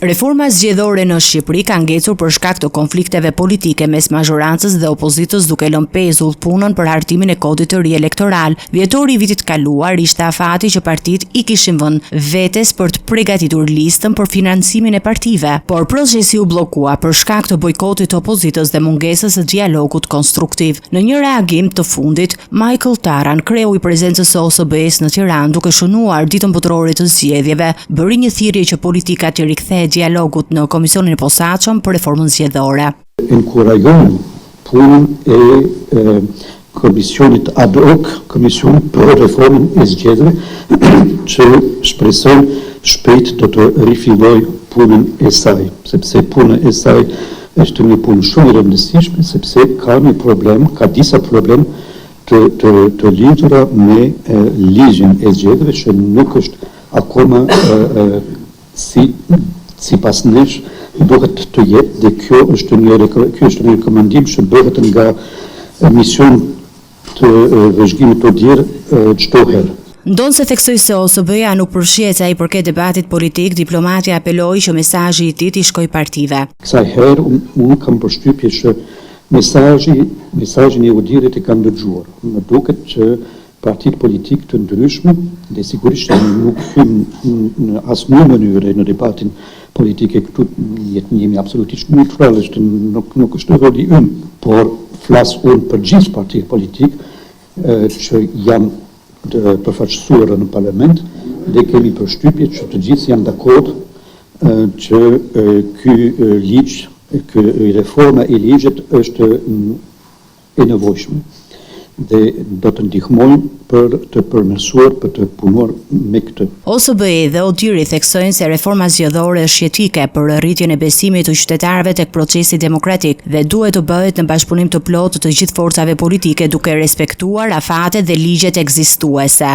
Reforma zgjedhore në Shqipëri ka ngecur për shkak të konflikteve politike mes mazhorancës dhe opozitës, duke lënë pezull punën për hartimin e kodit të ri elektoral. Dhjetori i vitit kaluar ishte afati që partitë i kishin vënë vetes për të përgatitur listën për financimin e partive, por procesi u bllokua për shkak të bojkotit të opozitës dhe mungesës së dialogut konstruktiv. Në një reagim të fundit, Michael Taran, kreu i prezencës së OSBE-s në Tiranë, duke shënuar ditën botërore të zgjedhjeve, bëri një thirrje që politikat të rikthehen dialogut në Komisionin e Posaçëm për reformën zgjedhore. Inkurajojmë punën e Komisionit ad hoc, Komision për reformën e zgjedhjeve, që shpresojmë shpejt do të rifilloj punën e saj, sepse puna e saj është një punë shumë e rëndësishme, sepse ka një problem, ka disa problem të lidhura me ligjin e zgjedhjeve, që nuk është akoma sipas nesh duhet të jetë, dhe kjo është një rekomandim që bëhet nga mision të vëzhgimit të dirë çdo herë. Ndonë se theksoi se OSBE-ja nuk përfshihet sa i përket debatit politik, diplomati apeloi që mesazhi i tij të shkojë partive. Kësaj herë unë kam përshtypje që mesazhin e Udirit e kanë dëgjuar. Më duket që partitë politike të ndryshme, dhe sigurisht nuk hyjmë në asnjë mënyrë në debatin politike, këtu jemi absolutisht neutral, nuk është roli ynë, por flas unë për gjithë partitë politike që janë të përfaqësuara në parlament, dhe kemi përshtypje që të gjithë janë dakord që ky ligj, reforma e ligjit është e nevojshme dhe do të ndihmojmë për të përmirësuar, për të punuar me këtë. OSBE dhe Odiri theksojnë se reforma zgjedhore është jetike për rritjen e besimit të qytetarëve tek procesi demokratik dhe duhet të bëhet në bashkëpunim të plotë të gjithë forcave politike, duke respektuar afatet dhe ligjet ekzistuese.